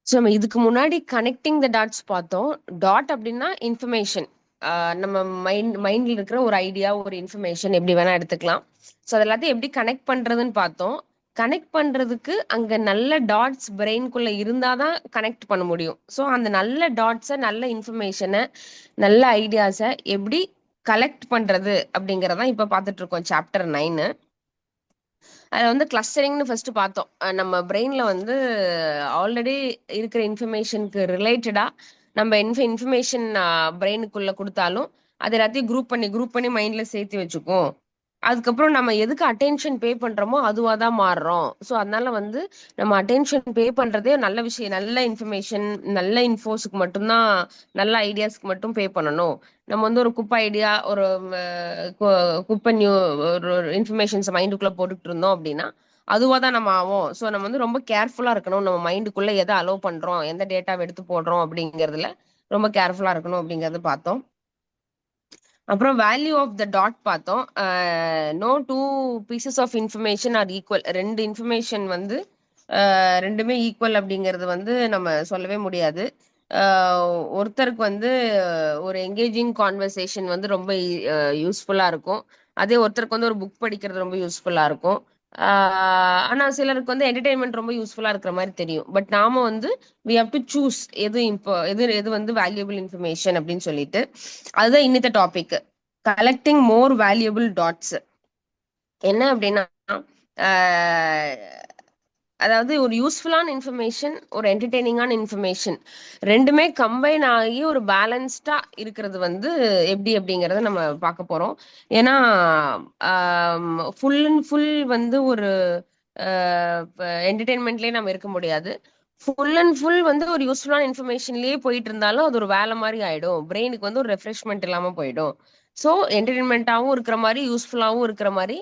So நம்ம இதுக்கு முன்னாடி கனெக்டிங் த டாட்ஸ் பார்த்தோம். டாட் அப்படின்னா இன்ஃபர்மேஷன். நம்ம மைண்ட்ல இருக்கிற ஒரு ஐடியா, ஒரு இன்ஃபர்மேஷன் எப்படி வேணா எடுத்துக்கலாம். ஸோ அது எல்லாத்தையும் எப்படி கனெக்ட் பண்றதுன்னு பார்த்தோம். கனெக்ட் பண்றதுக்கு அங்க நல்ல டாட்ஸ் பிரெயின்குள்ள இருந்தாதான் கனெக்ட் பண்ண முடியும். ஸோ அந்த நல்ல டாட்ஸை, நல்ல இன்ஃபர்மேஷனை, நல்ல ஐடியாஸை எப்படி கலெக்ட் பண்றது அப்படிங்கறதான் இப்ப பார்த்துட்டு இருக்கோம் சாப்டர் 9. அதில் வந்து கிளஸ்டரிங்னு ஃபர்ஸ்ட் பார்த்தோம். நம்ம பிரெயின்ல வந்து ஆல்ரெடி இருக்கிற இன்ஃபர்மேஷனுக்கு ரிலேட்டடா நம்ம இன்ஃபர்மேஷன் பிரெயினுக்குள்ள கொடுத்தாலும் அது எல்லாத்தையும் குரூப் பண்ணி மைண்ட்ல சேர்த்து வச்சுக்கும். அதுக்கப்புறம் நம்ம எதுக்கு அட்டென்ஷன் பே பண்றோமோ அதுவாக தான் மாறுறோம். ஸோ அதனால வந்து நம்ம அட்டென்ஷன் பே பண்றதே நல்ல விஷயம், நல்ல இன்ஃபர்மேஷன், நல்ல இன்ஃபோஸுக்கு மட்டும்தான், நல்ல ஐடியாஸ்க்கு மட்டும் பே பண்ணணும். நம்ம வந்து ஒரு குப்பை ஐடியா, ஒரு குப்பை ஒரு இன்ஃபர்மேஷன்ஸ் மைண்டுக்குள்ள போட்டுட்டு இருந்தோம் அப்படின்னா அதுவாக தான் நம்ம ஆகும். ஸோ நம்ம வந்து ரொம்ப கேர்ஃபுல்லா இருக்கணும். நம்ம மைண்டுக்குள்ள எதை அலோவ் பண்றோம், எந்த டேட்டாவை எடுத்து போடுறோம் அப்படிங்கிறதுல ரொம்ப கேர்ஃபுல்லா இருக்கணும் அப்படிங்கறது பார்த்தோம். அப்புறம் வேல்யூ ஆஃப் த டாட் பார்த்தோம். No two pieces of information are equal. ரெண்டு இன்ஃபர்மேஷன் வந்து ரெண்டுமே ஈக்குவல் அப்படிங்கிறது வந்து நம்ம சொல்லவே முடியாது. ஒருத்தருக்கு வந்து ஒரு என்கேஜிங் கான்வர்சேஷன் வந்து ரொம்ப யூஸ்ஃபுல்லா இருக்கும். அதே ஒருத்தருக்கு வந்து ஒரு புக் படிக்கிறது ரொம்ப யூஸ்ஃபுல்லா இருக்கும். ஆனா சிலருக்கு வந்து என்டர்டைன்மெண்ட் ரொம்ப யூஸ்ஃபுல்லா இருக்கிற மாதிரி தெரியும். பட் நாம வந்து வி ஹவ் டு சூஸ் எது இப்போ எது எது வந்து வேல்யூபிள் இன்ஃபர்மேஷன் அப்படின்னு சொல்லிட்டு. அதுதான் இன்னித்த topic, collecting more valuable dots. என்ன அப்படின்னா, அதாவது ஒரு யூஸ்ஃபுல்லான இன்ஃபர்மேஷன், ஒரு என்டர்டெய்னிங்கான இன்ஃபர்மேஷன் ரெண்டுமே கம்பைன் ஆகி ஒரு பேலன்ஸ்டா இருக்கிறது வந்து எப்படி அப்படிங்கறத நம்ம பார்க்க போறோம். ஏன்னா ஃபுல் அண்ட் ஃபுல் வந்து ஒரு என்டர்டெயின்மெண்ட்லயே நம்ம இருக்க முடியாது. ஃபுல் அண்ட் ஃபுல் வந்து ஒரு யூஸ்ஃபுல்லான இன்ஃபர்மேஷன்லயே போயிட்டு இருந்தாலும் அது ஒரு வேலை மாதிரி ஆயிடும். பிரெயினுக்கு வந்து ஒரு ரெஃப்ரெஷ்மெண்ட் இல்லாம போயிடும். ஸோ என்டர்டெயின்மெண்ட்டாகவும் இருக்கிற மாதிரி, யூஸ்ஃபுல்லாகவும் இருக்கிற மாதிரி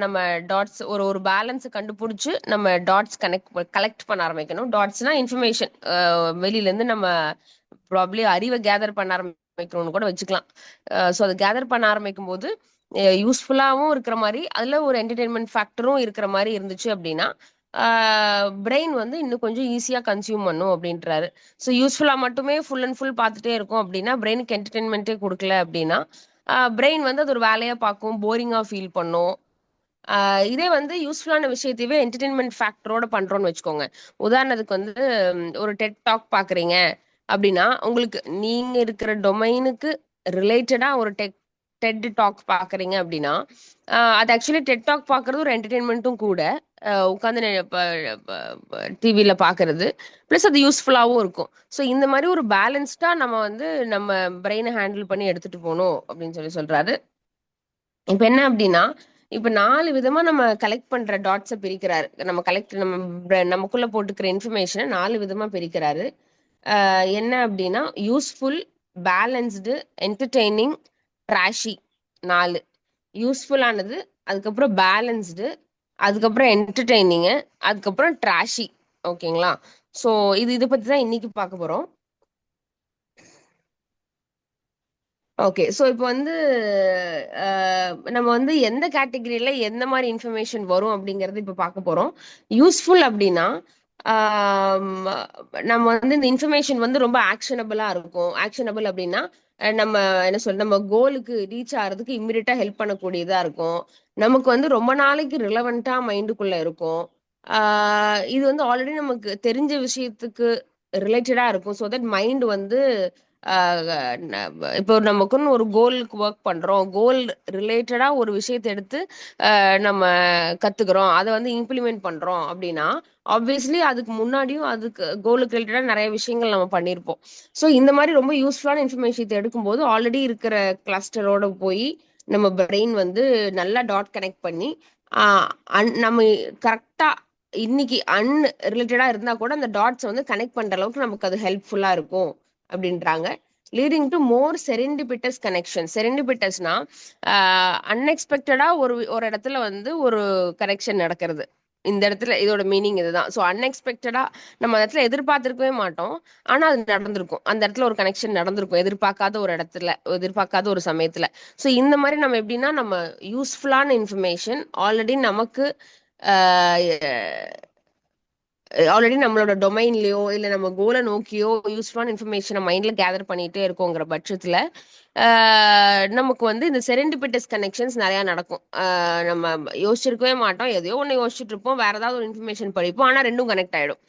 நம்ம டாட்ஸ் ஒரு ஒரு பேலன்ஸ் கண்டுபிடிச்சு நம்ம டாட்ஸ் கலெக்ட் பண்ண ஆரம்பிக்கணும். டாட்ஸ்னா இன்ஃபர்மேஷன், வெளியில இருந்து நம்ம ப்ராப்ளி அறிவை கேதர் பண்ண ஆரம்பிக்கணும்னு கூட வச்சுக்கலாம். ஸோ அதை கேதர் பண்ண ஆரம்பிக்கும் போது யூஸ்ஃபுல்லாகவும் இருக்கிற மாதிரி, அதுல ஒரு என்டர்டெயின்மெண்ட் ஃபேக்டரும் இருக்கிற மாதிரி இருந்துச்சு அப்படின்னா பிரெயின் வந்து இன்னும் கொஞ்சம் ஈஸியா கன்சியூம் பண்ணும் அப்படின்றாரு. ஸோ யூஸ்ஃபுல்லா மட்டுமே ஃபுல் அண்ட் ஃபுல் பார்த்துட்டே இருக்கும் அப்படின்னா, பிரெயினுக்கு என்டர்டெயின்மெண்ட்டே கொடுக்கல அப்படின்னா பிரெயின் வந்து அது ஒரு வேலையா பார்க்கும், போரிங்கா ஃபீல் பண்ணும். இதே வந்து யூஸ்ஃபுல்லான விஷயத்தையே என்டர்டெயின்மெண்ட் ஃபேக்டரோட பண்றோம்னு வச்சுக்கோங்க. உதாரணத்துக்கு வந்து ஒரு டெட் டாக் பாக்குறீங்க அப்படின்னா, உங்களுக்கு நீங்க இருக்கிற டொமைனுக்கு ரிலேட்டடா ஒரு டெட் டாக் பாக்குறீங்க அப்படின்னா, அது ஆக்சுவலி டெட் டாக் பாக்குறது ஒரு என்டர்டெயின்மெண்ட்டும் கூட. உட்காந்து டிவியில பாக்குறது ப்ளஸ் அது யூஸ்ஃபுல்லாகவும் இருக்கும். ஸோ இந்த மாதிரி ஒரு பேலன்ஸ்டா நம்ம வந்து நம்ம பிரெயினை ஹேண்டில் பண்ணி எடுத்துட்டு போகணும் அப்படின்னு சொல்றாரு. இப்ப என்ன அப்படின்னா, இப்ப 4 விதமா நம்ம கலெக்ட் பண்ற டாட்ஸை பிரிக்கிறாரு. நமக்குள்ள போட்டுக்கிற இன்ஃபர்மேஷனை 4 விதமா பிரிக்கிறாரு. என்ன அப்படின்னா, யூஸ்ஃபுல், பேலன்ஸ்டு, என்டர்டெய்னிங், ட்ராஷி. 4 யூஸ்ஃபுல்லானது, அதுக்கப்புறம் பேலன்ஸ்டு, அதுக்கப்புறம் என்டர்டெய்னிங்கு, அதுக்கப்புறம் ட்ராஷி. ஓகேங்களா? ஸோ இதை பத்தி தான் இன்னைக்கு பார்க்க போறோம். ஓகே. ஸோ இப்போ வந்து நம்ம வந்து எந்த கேட்டகரியில எந்த மாதிரி இன்ஃபர்மேஷன் வரும் அப்படிங்கறது இப்போ பார்க்க போறோம். யூஸ்ஃபுல் அப்படின்னா ஆம், நம்ம வந்து இந்த இன்ஃபர்மேஷன் வந்து ரொம்ப ஆக்ஷனபிளா இருக்கும். ஆக்ஷனபிள் அப்படின்னா நம்ம என்ன சொல்ல, நம்ம கோலுக்கு ரீச் ஆகிறதுக்கு இம்மிடியட்டா ஹெல்ப் பண்ணக்கூடியதா இருக்கும். நமக்கு வந்து ரொம்ப நாளைக்கு ரிலவெண்டா மைண்டுக்குள்ள இருக்கும். இது வந்து ஆல்ரெடி நமக்கு தெரிஞ்ச விஷயத்துக்கு ரிலேட்டடா இருக்கும். ஸோ தட் மைண்ட் வந்து இப்போ நமக்குன்னு ஒரு கோலுக்கு ஒர்க் பண்றோம், கோல் ரிலேட்டடா ஒரு விஷயத்தை எடுத்து நம்ம கத்துக்கிறோம், அதை வந்து இம்ப்ளிமெண்ட் பண்றோம் அப்படின்னா ஆப்வியஸ்லி அதுக்கு முன்னாடியும் அதுக்கு கோலுக்கு ரிலேட்டடா நிறைய விஷயங்கள் நம்ம பண்ணியிருப்போம். ஸோ இந்த மாதிரி ரொம்ப யூஸ்ஃபுல்லான இன்ஃபர்மேஷன் எடுக்கும்போது ஆல்ரெடி இருக்கிற கிளஸ்டரோட போய் நம்ம பிரெயின் வந்து நல்லா டாட் கனெக்ட் பண்ணி நம்ம கரெக்டா இன்னைக்கு ரிலேட்டடா இருந்தா கூட அந்த டாட்ஸ் வந்து கனெக்ட் பண்ற அளவுக்கு நமக்கு அது ஹெல்ப்ஃபுல்லா இருக்கும் அப்படின்றாங்க. Leading to more serendipitous connection. செரெண்டிபிட்டஸ்னா அன்எக்ஸ்பெக்டடா ஒரு ஒரு இடத்துல வந்து ஒரு கனெக்ஷன் நடக்கிறது. இந்த இடத்துல இதோட மீனிங் இதுதான். ஸோ அன்எக்ஸ்பெக்டடா நம்ம அந்த இடத்துல எதிர்பார்த்திருக்கவே மாட்டோம், ஆனா அது நடந்திருக்கும். அந்த இடத்துல ஒரு கனெக்ஷன் நடந்திருக்கும், எதிர்பார்க்காத ஒரு இடத்துல, எதிர்பார்க்காத ஒரு சமயத்துல. ஸோ இந்த மாதிரி நம்ம எப்படின்னா, நம்ம யூஸ்ஃபுல்லான இன்ஃபர்மேஷன் ஆல்ரெடி நமக்கு ஆல்ரெடி நம்மளோட டொமைன்லயோ இல்ல நம்ம கோலை நோக்கியோ யூஸ்ஃபுல்லான இன்ஃபர்மேஷனை மைண்ட்ல கேதர் பண்ணிட்டே இருக்கோங்கிற பட்சத்துல நமக்கு வந்து இந்த செரெண்டிபிட்டஸ் கனெக்ஷன்ஸ் நிறைய நடக்கும். நம்ம யோசிச்சிருக்கவே மாட்டோம், எதையோ ஒன்று யோசிச்சுட்டு இருப்போம், வேற ஏதாவது ஒரு இன்ஃபர்மேஷன் படிப்போம், ஆனா ரெண்டும் கனெக்ட் ஆயிடும்.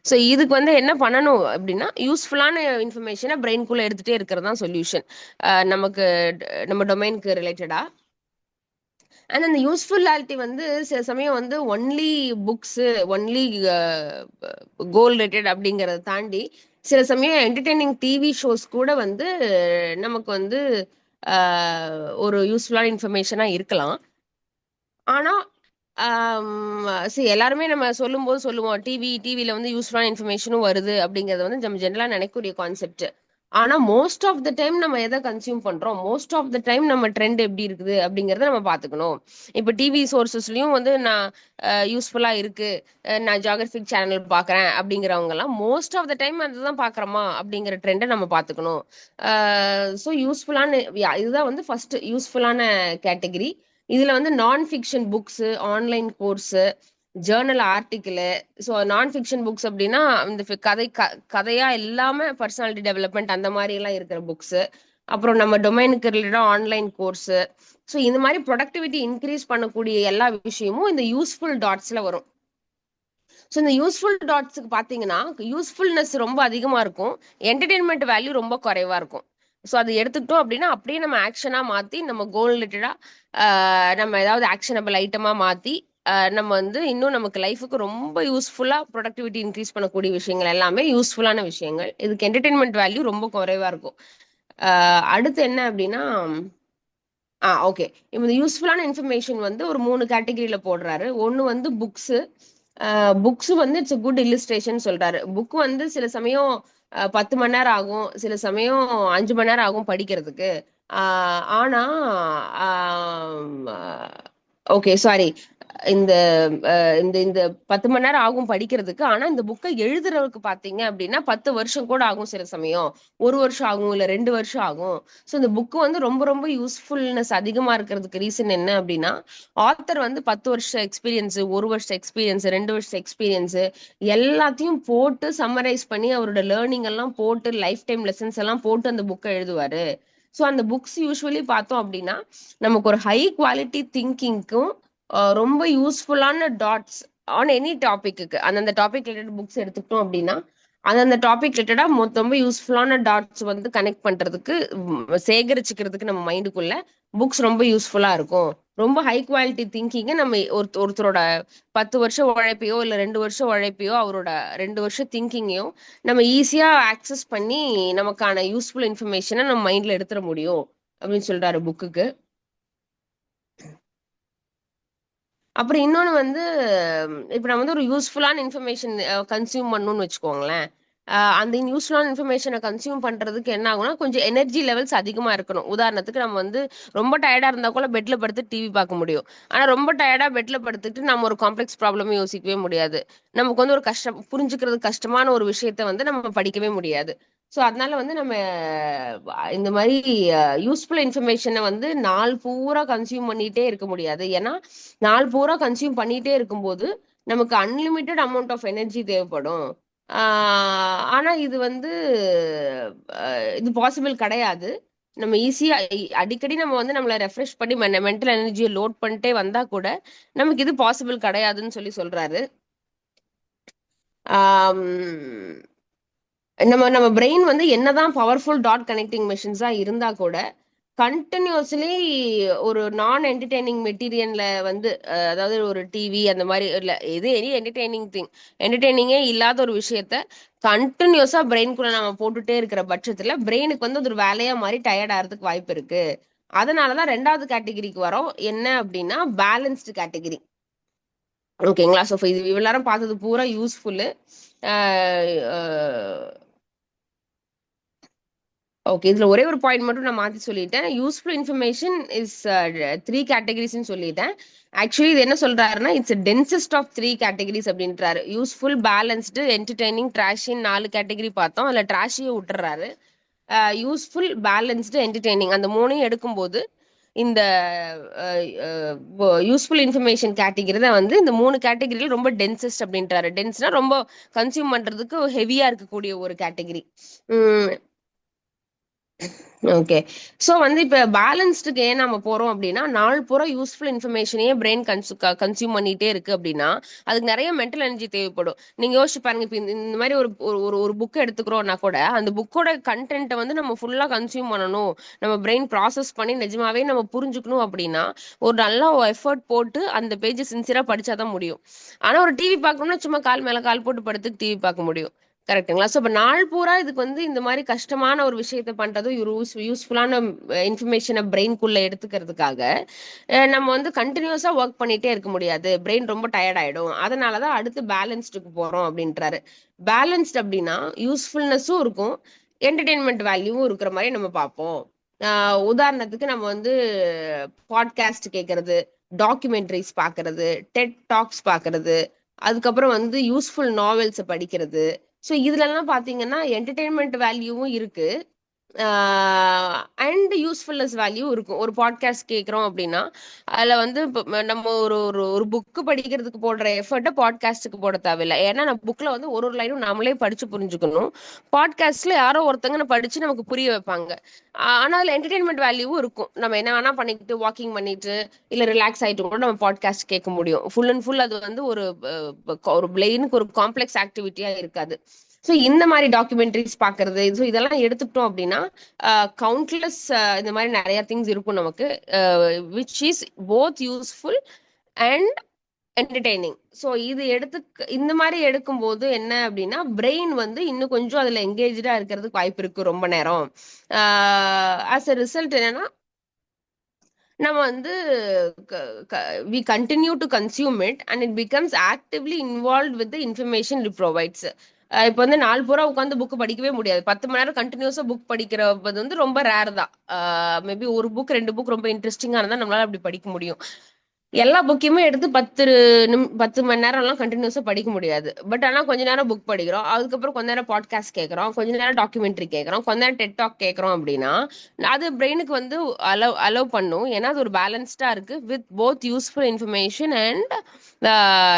ஸோ இதுக்கு வந்து என்ன பண்ணணும் அப்படின்னா, யூஸ்ஃபுல்லான இன்ஃபர்மேஷனை பிரெயின்குள்ள எடுத்துட்டே இருக்கிறது தான் சொல்யூஷன், நமக்கு நம்ம டொமைனுக்கு ரிலேட்டடா. அண்ட் அந்த யூஸ்ஃபுல்லாலிட்டி வந்து சில சமயம் வந்து ஒன்லி புக்ஸ், ஒன்லி கோல் ரிலேட்டட் அப்படிங்கறத தாண்டி சில சமயம் என்டர்டெய்னிங் டிவி ஷோஸ் கூட வந்து நமக்கு வந்து ஒரு யூஸ்ஃபுல்லான இன்ஃபர்மேஷனா இருக்கலாம். ஆனா எல்லாருமே நம்ம சொல்லும்போது சொல்லுவோம், டிவில வந்து யூஸ்ஃபுல்லான இன்ஃபர்மேஷனும் வருது அப்படிங்கறது வந்து நம்ம ஜென்ரலா நினைக்கக்கூடிய கான்செப்ட். ஆனா மோஸ்ட் ஆஃப் த டைம் நம்ம எதை கன்சியூம் பண்றோம், மோஸ்ட் ஆஃப் த டைம் நம்ம ட்ரெண்ட் எப்படி இருக்குது அப்படிங்கறத நம்ம பாத்துக்கணும். இப்ப டிவி சோர்சஸ்லயும் வந்து நான் யூஸ்ஃபுல்லா இருக்கு, நான் ஜியாகிரபிக் சேனல் பாக்குறேன் அப்படிங்கிறவங்க எல்லாம் மோஸ்ட் ஆஃப் த டைம் அதுதான் பாக்குறோமா அப்படிங்கிற ட்ரெண்டை நம்ம பாத்துக்கணும். ஸோ யூஸ்ஃபுல்லான இதுதான் வந்து ஃபர்ஸ்ட் யூஸ்ஃபுல்லான கேட்டகரி. இதுல வந்து நான் fiction books, online course, Journal article. So நான் ஃபிக்ஷன் புக்ஸ் அப்படின்னா இந்த கதையா இல்லாம பர்சனாலிட்டி டெவலப்மெண்ட் அந்த மாதிரி எல்லாம் இருக்கிற புக்ஸ். அப்புறம் நம்ம டொமைனுக்கு ரிலேட்டடா ஆன்லைன் கோர்ஸ். ஸோ இந்த மாதிரி ப்ரொடக்டிவிட்டி இன்க்ரீஸ் பண்ணக்கூடிய எல்லா விஷயமும் இந்த யூஸ்ஃபுல் டாட்ஸ்ல வரும். ஸோ இந்த யூஸ்ஃபுல் டாட்ஸுக்கு பார்த்தீங்கன்னா யூஸ்ஃபுல்னஸ் ரொம்ப அதிகமா இருக்கும், என்டர்டெயின்மெண்ட் வேல்யூ ரொம்ப குறைவா இருக்கும். ஸோ அதை எடுத்துக்கிட்டோம் அப்படின்னா அப்படியே நம்ம ஆக்ஷனா மாத்தி நம்ம கோல் ரிலேட்டடா நம்ம ஏதாவது ஆக்ஷனபிள் ஐட்டமா மாத்தி நம்ம வந்து இன்னும் நமக்கு லைஃபுக்கு ரொம்ப யூஸ்ஃபுல்லா ப்ரொடக்டிவிட்டி இன்க்ரீஸ் பண்ணக்கூடிய விஷயங்கள் எல்லாமே யூஸ்ஃபுல்லான விஷயங்கள். இதுக்கு என்டர்டெயின்மெண்ட் வேல்யூ ரொம்ப குறைவா இருக்கும். அடுத்து என்ன அப்படின்னா, ஓகே, இப்போ இந்த யூஸ்ஃபுல்லான இன்ஃபர்மேஷன் வந்து ஒரு 3 கேட்டகரியில போடுறாரு. ஒன்னு வந்து புக்ஸ். புக்ஸ் வந்து இட்ஸ் குட் இல்லுஸ்ட்ரேஷன் சொல்றாரு. புக் வந்து சில சமயம் 10 மணி நேரம் ஆகும், சில சமயம் 5 மணி நேரம் ஆகும் படிக்கிறதுக்கு. ஆனா ஓகே சாரி, இந்த இந்த இந்த 10 மணி நேரம் ஆகும் படிக்கிறதுக்கு. ஆனா இந்த புக்கை எழுதுறதுக்கு பாத்தீங்க அப்படின்னா 10 வருஷம் கூட ஆகும், சில சமயம் 1 வருஷம் ஆகும், இல்ல 2 வருஷம் ஆகும். ஸோ இந்த புக்கு வந்து ரொம்ப ரொம்ப யூஸ்ஃபுல்னஸ் அதிகமா இருக்கிறதுக்கு ரீசன் என்ன அப்படின்னா, ஆத்தர் வந்து 10 வருஷம் எக்ஸ்பீரியன்ஸ், 1 வருஷம் எக்ஸ்பீரியன்ஸ், 2 வருஷம் எக்ஸ்பீரியன்ஸ் எல்லாத்தையும் போட்டு சம்மரைஸ் பண்ணி அவரோட லேர்னிங் எல்லாம் போட்டு லைஃப் டைம் லெசன்ஸ் எல்லாம் போட்டு அந்த புக்கை எழுதுவாரு. ஸோ அந்த புக்ஸ் யூஸ்வலி பார்த்தோம் அப்படின்னா நமக்கு ஒரு ஹை குவாலிட்டி திங்கிங்க்கும் ரொம்ப யூஸ்ஃபுல்லான டாட்ஸ் ஆன் எனி டாபிக்கு, அந்தந்த டாபிக் ரிலேட்டட் புக்ஸ் எடுத்துக்கிட்டோம் அப்படின்னா அந்தந்த டாபிக் ரிலேட்டடா ரொம்ப யூஸ்ஃபுல்லான டாட்ஸ் வந்து கனெக்ட் பண்றதுக்கு, சேகரிச்சுக்கிறதுக்கு நம்ம மைண்டுக்குள்ள புக்ஸ் ரொம்ப யூஸ்ஃபுல்லா இருக்கும். ரொம்ப ஹை குவாலிட்டி திங்கிங்க நம்ம ஒருத்தரோட 10 வருஷம் உழைப்பையோ இல்ல 2 வருஷம் உழைப்பையோ அவரோட 2 வருஷம் திங்கிங்கையும் நம்ம ஈஸியா ஆக்சஸ் பண்ணி நமக்கான யூஸ்ஃபுல் இன்ஃபர்மேஷனை நம்ம மைண்ட்ல எடுத்துட முடியும் அப்படின்னு சொல்றாரு புக்குக்கு. அப்புறம் இன்னொன்னு வந்து, இப்ப நம்ம வந்து ஒரு யூஸ்ஃபுல்லான இன்ஃபர்மேஷன் கன்சியூம் பண்ணணும்னு வச்சுக்கோங்களேன். அந்த யூஸ்ஃபுல்லான இன்ஃபர்மேஷனை கன்சியூம் பண்றதுக்கு என்ன ஆகும்னா கொஞ்சம் எனர்ஜி லெவல்ஸ் அதிகமா இருக்கணும். உதாரணத்துக்கு நம்ம வந்து ரொம்ப டயர்டா இருந்தா கூட பெட்ல படுத்து டிவி பார்க்க முடியும். ஆனா ரொம்ப டயர்டா பெட்ல படுத்துட்டு நம்ம ஒரு காம்ப்ளெக்ஸ் ப்ராப்ளமே யோசிக்கவே முடியாது. நமக்கு வந்து ஒரு புரிஞ்சுக்கிறது கஷ்டமான ஒரு விஷயத்த வந்து நம்ம படிக்கவே முடியாது. ஸோ அதனால வந்து நம்ம இந்த மாதிரி யூஸ்ஃபுல் இன்ஃபர்மேஷனை வந்து நாள் பூரா கன்சியூம் பண்ணிட்டே இருக்க முடியாது. ஏன்னா நாள் பூரா கன்சியூம் பண்ணிட்டே இருக்கும்போது நமக்கு அன்லிமிட்டெட் அமௌண்ட் ஆஃப் எனர்ஜி தேவைப்படும். ஆனா இது வந்து இது பாசிபிள் கிடையாது. நம்ம ஈஸியா அடிக்கடி நம்ம வந்து நம்மளை ரெஃப்ரெஷ் பண்ணி மென்டல் எனர்ஜியை லோட் பண்ணிட்டே வந்தா கூட நமக்கு இது பாசிபிள் கிடையாதுன்னு சொல்றாரு. நம்ம நம்ம பிரெயின் வந்து என்னதான் பவர்ஃபுல் டாட் கனெக்டிங் மெஷின்ஸா இருந்தா கூட கண்டினியூஸ்லி ஒரு நான் என்டர்டெய்னிங் மெட்டீரியல்ல வந்து அதாவது ஒரு டிவி அந்த மாதிரி இல்ல எது எனி என்டர்டெய்னிங் திங், என்டர்டெய்னிங்கே இல்லாத ஒரு விஷயத்த கண்டினியூஸா பிரெயின்குள்ள நம்ம போட்டுட்டே இருக்கிற பட்சத்துல பிரெயினுக்கு வந்து ஒரு வேலையா மாதிரி டயர்ட் ஆகிறதுக்கு வாய்ப்பு இருக்கு. அதனாலதான் 2வது கேட்டகரிக்கு வரோம், என்ன அப்படின்னா பேலன்ஸ்டு கேட்டகரி. ஓகேங்களா? ஸோ இது இவ்வளவு நேரம் பார்த்தது பூரா யூஸ்ஃபுல்லு. ஓகே, இதுல ஒரே ஒரு பாயிண்ட் மட்டும் நான் மாத்தி சொல்லிட்டேன். யூஸ்ஃபுல் இன்ஃபர்மேஷன் இஸ் 3 கேட்டகரிஸ்ன்னு சொல்லிட்டேன். ஆக்சுவலி இது என்ன சொல்றாருன்னா இட்ஸ் டென்சஸ்ட் ஆஃப் 3 கேட்டகரிஸ் அப்படின்றாரு. யூஸ்ஃபுல், பேலன்ஸ்டு, என்டர்டைனிங், ட்ராஷின்னு 4 கேட்டகரி பார்த்தோம். அதுல ட்ராஷியை விட்டுறாரு. யூஸ்ஃபுல், பேலன்ஸ்டு, என்டர்டைனிங் அந்த 3ஐயும் எடுக்கும்போது இந்த யூஸ்ஃபுல் இன்ஃபர்மேஷன் கேட்டகரி தான் வந்து இந்த 3 கேட்டகரியில ரொம்ப டென்சஸ்ட் அப்படின்றாரு. டென்ஸ்னா ரொம்ப கன்சியூம் பண்றதுக்கு ஹெவியா இருக்கக்கூடிய ஒரு கேட்டகரி. ஓகே. ஸோ வந்து இப்ப பேலன்ஸ்டுக்கு ஏன் நம்ம போறோம் அப்படின்னா, நாள் பூரா யூஸ்ஃபுல் இன்ஃபர்மேஷனையே பிரெயின் கன்சியூம் பண்ணிட்டே இருக்கு அப்படின்னா, அதுக்கு நெறைய மென்டல் எனர்ஜி தேவைப்படும். நீங்க யோசிச்சு பாருங்க. இப்ப இந்த மாரி ஒரு ஒரு ஒரு புக் எடுத்துக்கிறோம்னா கூட, அந்த புக்கோட கன்டென்ட்ட வந்து நம்ம ஃபுல்லா கன்சியூம் பண்ணணும். நம்ம பிரெயின் ப்ராசஸ் பண்ணி நிஜமாவே நம்ம புரிஞ்சுக்கணும் அப்படின்னா, ஒரு நல்ல எஃபோர்ட் போட்டு அந்த பேஜ சின்சியரா படிச்சா தான் முடியும். ஆனா ஒரு டிவி பார்க்கணும்னா, சும்மா கால் மேல கால் போட்டு படுத்துட்டு டிவி பார்க்க முடியும். கரெக்ட்டுங்களா? ஸோ, இப்ப நாள் பூரா இதுக்கு வந்து இந்த மாரி கஷ்டமான ஒரு விஷயத்த பண்றது, ஒரு யூஸ்ஃபுல்லான இன்ஃபர்மேஷன பிரெயின்குள்ள எடுத்துக்கிறதுக்காக, நம்ம வந்து கன்டினியூஸா வொர்க் பண்ணிட்டே இருக்க முடியாது. பிரெயின் ரொம்ப டயர்ட் ஆயிடும். அதனால தான் அடுத்து பேலன்ஸ்டுக்கு போறோம் அப்படின்றாரு. பேலன்ஸ்ட் அப்படின்னா, யூஸ்ஃபுல்னஸும் இருக்கும், என்டர்டெயின்மென்ட் வேல்யூவும் இருக்கிற மாரி நம்ம பார்ப்போம். அ உதாரணத்துக்கு நம்ம வந்து பாட்காஸ்ட் கேட்கறது, டாக்குமெண்ட்ரீஸ் பார்க்கறது, டெட் டாக்ஸ் பார்க்கறது, அதுக்கப்புறம் வந்து யூஸ்ஃபுல் நாவல்ஸ படிக்கிறது. ஸோ இதுலலாம் பார்த்தீங்கன்னா, என்டர்டெயின்மென்ட் வேல்யூவும் இருக்கு. அண்ட் யூஸ்ஃபுல்னஸ் வேல்யூ இருக்கும். ஒரு பாட்காஸ்ட் கேட்குறோம் அப்படின்னா, அதில வந்து இப்ப நம்ம ஒரு ஒரு ஒரு புக் படிக்கிறதுக்கு போடுற எஃபர்ட்ட பாட்காஸ்ட்டுக்கு போட தேவையில்ல. ஏன்னா, நம்ம புக்ல வந்து ஒரு ஒரு லைனும் நம்மளே படிச்சு புரிஞ்சுக்கணும். பாட்காஸ்ட்ல யாரோ ஒருத்தங்க படிச்சு நமக்கு புரிய வைப்பாங்க. ஆனா, அதில என்டர்டெயின்மென்ட் வேல்யூவும் இருக்கும். நம்ம என்ன வேணா பண்ணிக்கிட்டு, வாக்கிங் பண்ணிட்டு, இல்ல ரிலாக்ஸ் ஆயிட்டு கூட நம்ம பாட்காஸ்ட் கேட்க முடியும். ஃபுல் அண்ட் ஃபுல் அது வந்து ஒரு பிரெயினுக்கு ஒரு காம்ப்ளெக்ஸ் ஆக்டிவிட்டியா இருக்காது. ஸோ இந்த மாதிரி டாக்குமெண்ட்ரிஸ் பார்க்கறது, ஸோ இதெல்லாம் எடுத்துக்கிட்டோம் அப்படின்னா, கவுண்ட்லெஸ் இந்த மாதிரி நிறைய திங்ஸ் இருக்கும் நமக்கு, which is both useful and entertaining. So இது இந்த மாதிரி எடுக்கும்போது என்ன அப்படின்னா, பிரெயின் வந்து இன்னும் கொஞ்சம் அதுல எங்கேஜா இருக்கிறதுக்கு வாய்ப்பு இருக்கு ரொம்ப நேரம். ஆஸ் அ ரிசல்ட் என்னன்னா, நம்ம வந்து we continue to consume it and it becomes actively involve with information it provides. இப்போ வந்து நாள் பூரா உட்காந்து புக் படிக்கவே முடியாது. 10 மணி நேரம் கண்டினியூஸா புக் படிக்கிறது வந்து ரொம்ப ரேர் தான். மேபி ஒரு புக் 2 புக் ரொம்ப இன்ட்ரெஸ்டிங்கா இருந்தா நம்மளால அப்படி படிக்க முடியும். எல்லா புக்கையுமே எடுத்து 10 மணி நேரம்லாம் கண்டினியூஸா படிக்க முடியாது. பட் ஆனா கொஞ்ச நேரம் புக் படிக்கிறோம். அதுக்கப்புறம் கொஞ்ச நேரம் பாட்காஸ்ட் கேட்கறோம். கொஞ்ச நேரம் டாக்குமெண்ட்ரி கேட்கறோம். கொஞ்ச நேரம் டெட் டாக் கேட்கறோம் அப்படின்னா, அது பிரெயினுக்கு வந்து அலோவ் பண்ணும். ஏன்னா அது ஒரு பேலன்ஸ்டா இருக்கு with both useful information and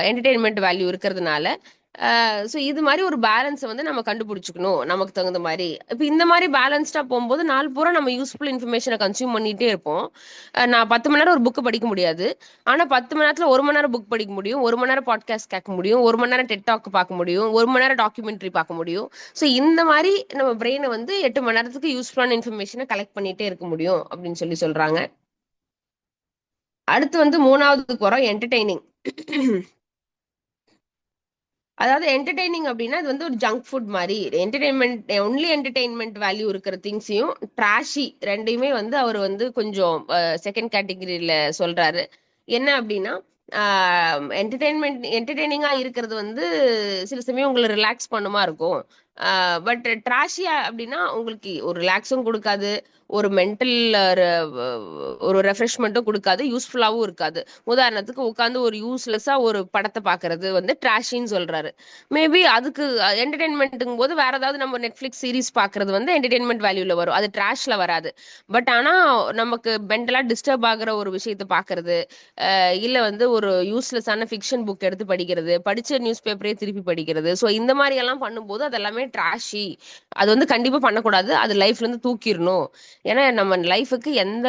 entertainment value இருக்கிறதுனால. ஸோ இது மாதிரி ஒரு பேலன்ஸை வந்து நம்ம கண்டுபிடிச்சிக்கணும் நமக்கு தகுந்த மாதிரி. இப்போ இந்த மாதிரி பேலன்ஸ்டா போகும்போது நாள் பூரா நம்ம யூஸ்ஃபுல் இன்ஃபர்மேஷனை கன்சியூம் பண்ணிட்டே இருப்போம். நான் 10 மணி நேரம் ஒரு புக்கு படிக்க முடியாது. ஆனா 10 மணி நேரத்துல 1 மணி நேரம் புக் படிக்க முடியும், 1 மணி நேரம் பாட்காஸ்ட் கேட்க முடியும், 1 மணி நேரம் டெட் டாக் பார்க்க முடியும், 1 மணி நேரம் டாக்குமெண்ட்ரி பார்க்க முடியும். ஸோ இந்த மாதிரி நம்ம பிரெயினை வந்து 8 மணி நேரத்துக்கு யூஸ்ஃபுல்லான இன்ஃபர்மேஷனை கலெக்ட் பண்ணிட்டே இருக்க முடியும் அப்படின்னு சொல்றாங்க. அடுத்து வந்து 3வதுக்கு வரோம், என்டர்டெய்னிங். அதாவது என்டர்டெய்னிங் அப்படின்னா இது வந்து ஒரு ஜங்க் ஃபுட் மாதிரி. ஒன்லி என்டர்டெயின்மெண்ட் வேல்யூ இருக்கிற திங்ஸையும் ட்ராஷி ரெண்டையுமே வந்து அவர் வந்து கொஞ்சம் செகண்ட் கேட்டகரியில சொல்றாரு. என்ன அப்படின்னா, என்டர்டெய்னிங்கா இருக்கிறது வந்து சில சமயம் உங்களை ரிலாக்ஸ் பண்ணுமா இருக்கும். பட் ட்ராஷியா அப்படின்னா உங்களுக்கு ஒரு ரிலாக்ஸும் கொடுக்காது, ஒரு மென்டல் ஒரு ரெஃப்ரெஷ்மெண்ட்டும் கொடுக்காது, யூஸ்ஃபுல்லாகவும் இருக்காது. உதாரணத்துக்கு உட்காந்து ஒரு யூஸ்லெஸ்ஸா ஒரு படத்தை பார்க்கறது வந்து ட்ராஷின்னு சொல்றாரு. மேபி அதுக்கு என்டர்டெயின்மெண்ட்டுங்கும் போது வேற ஏதாவது நம்ம நெட்ஃபிளிக்ஸ் சீரிஸ் பார்க்கறது வந்து என்டர்டெயின்மெண்ட் வேல்யூல வரும், அது ட்ராஷ்ல வராது. பட் ஆனா நமக்கு மென்டலா டிஸ்டர்ப் ஆகுற ஒரு விஷயத்தை பார்க்கறது, இல்ல வந்து ஒரு யூஸ்லெஸ்ஸான ஃபிக்ஷன் புக் எடுத்து படிக்கிறது, படிச்ச நியூஸ் பேப்பரே திருப்பி படிக்கிறது, ஸோ இந்த மாதிரி எல்லாம் பண்ணும்போது அது எல்லாமே ட்ராஷி. அது வந்து கண்டிப்பா பண்ணக்கூடாது, அது லைஃப்ல இருந்து தூக்கிடணும். ஏன்னா நம்ம லைஃபுக்கு எந்த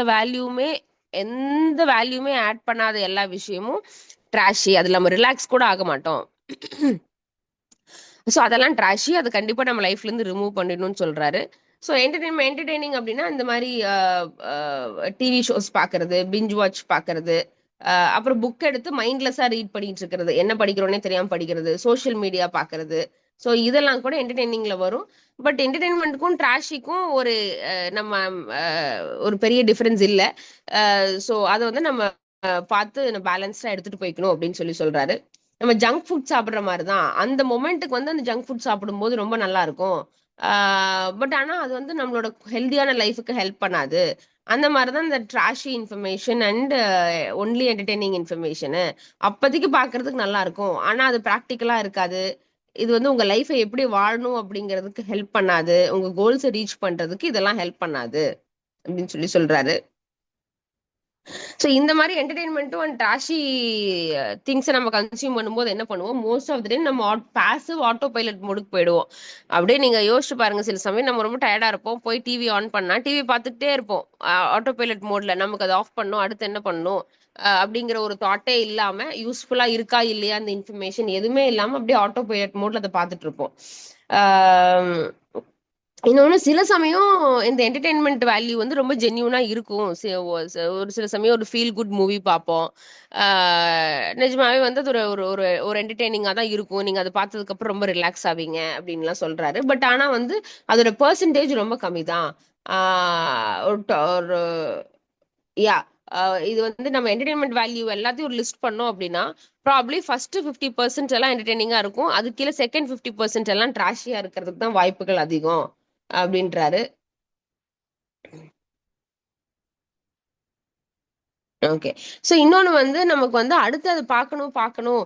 வேல்யூமே ஆட் பண்ணாத எல்லா விஷயமும் ட்ராஷி. அதுல நம்ம ரிலாக்ஸ் கூட ஆக மாட்டோம். ஸோ அதெல்லாம் ட்ராஷி, அது கண்டிப்பா நம்ம லைஃப்ல இருந்து ரிமூவ் பண்ணிடணும்னு சொல்றாரு. ஸோ என்டர்டெய்னிங் அப்படின்னா இந்த மாதிரி டிவி ஷோஸ் பார்க்கறது, பிஞ்ச் வாட்ச் பார்க்கறது, அப்புறம் புக் எடுத்து மைண்ட்லெஸ்ஸா ரீட் பண்ணிட்டு இருக்கிறது, என்ன படிக்கிறோன்னே தெரியாம படிக்கிறது, சோஷியல் மீடியா பார்க்கறது. ஸோ இதெல்லாம் கூட என்டர்டெய்னிங்ல வரும். பட் என்டர்டெயின்மெண்ட்டுக்கும் ட்ராஷிக்கும் நம்ம ஒரு பெரிய டிஃபரன்ஸ் இல்லை. ஸோ அதை வந்து நம்ம பார்த்து பேலன்ஸ்டா எடுத்துட்டு போய்க்கணும் அப்படின்னு சொல்றாரு. நம்ம ஜங்க் ஃபுட் சாப்பிடுற மாதிரி தான், அந்த மொமெண்ட்டுக்கு வந்து அந்த ஜங்க் ஃபுட் சாப்பிடும்போது ரொம்ப நல்லா இருக்கும். பட் ஆனா அது வந்து நம்மளோட ஹெல்தியான லைஃபுக்கு ஹெல்ப் பண்ணாது. அந்த மாதிரிதான் இந்த trashy information and only entertaining information அப்போதைக்கு பார்க்கறதுக்கு நல்லா இருக்கும், ஆனா அது ப்ராக்டிக்கலா இருக்காது. இது வந்து உங்க லைஃபை எப்படி வாழணும் அப்படிங்கிறதுக்கு ஹெல்ப் பண்ணாது, உங்க கோல்ஸை ரீச் பண்றதுக்கு இதெல்லாம் ஹெல்ப் பண்ணாது அப்படின்னு சொல்றாரு. ஸோ இந்த மாதிரி என்டர்டைன்மெண்ட்டும் அண்ட் ட்ராஷி திங்ஸை நம்ம கன்சியூம் பண்ணும்போது என்ன பண்ணுவோம், மோஸ்ட் ஆஃப் த டைம் நம்ம பாசிவ் ஆட்டோ பைலட் மோடுக்கு போயிடுவோம். அப்படியே நீங்க யோசிச்சு பாருங்க, சில சமயம் நம்ம ரொம்ப டயர்டா இருப்போம், போய் டிவி ஆன் பண்ணா டிவி பார்த்துக்கிட்டே இருப்போம் ஆட்டோ பைலட் மோட்ல. நமக்கு அதை ஆஃப் பண்ணணும், அடுத்து என்ன பண்ணணும் அப்படிங்கிற ஒரு தாட்டே இல்லாம, யூஸ்ஃபுல்லா இருக்கா இல்லையா அந்த இன்ஃபர்மேஷன் எதுவுமே இல்லாம அப்படியே ஆட்டோ பைலட் மோட்ல அதை பார்த்துட்டு இருப்போம். இன்னொன்னு சில சமயம் இந்த என்டர்டெயின்மெண்ட் வேல்யூ வந்து ரொம்ப ஜென்யூனா இருக்கும். ஒரு சில சமயம் ஒரு ஃபீல் குட் மூவி பார்ப்போம். நிஜமாவே வந்து அது ஒரு ஒரு ஒரு ஒரு என்டர்டெய்னிங்கா தான் இருக்கும். நீங்க அதை பார்த்ததுக்கு அப்புறம் ரொம்ப ரிலாக்ஸ் ஆவீங்க அப்படின்லாம் சொல்றாரு. பட் ஆனா வந்து அதோட பெர்சன்டேஜ் ரொம்ப கம்மி தான். ஒரு யா இது வந்து நம்ம என்டர்டெயின்மெண்ட் வேல்யூ எல்லாத்தையும் ஒரு லிஸ்ட் பண்ணோம் அப்படின்னா, ப்ராப்ளி ஃபர்ஸ்ட் 50% எல்லாம் என்டர்டெய்னிங்கா இருக்கும். அது கீழே செகண்ட் 50% எல்லாம் ட்ராஷியா இருக்கிறதுக்கு தான் வாய்ப்புகள் அதிகம் அப்படின்றாரு. ஓகே. ஸோ இன்னொன்னு வந்து நமக்கு வந்து அடுத்து அது பார்க்கணும் பார்க்கணும்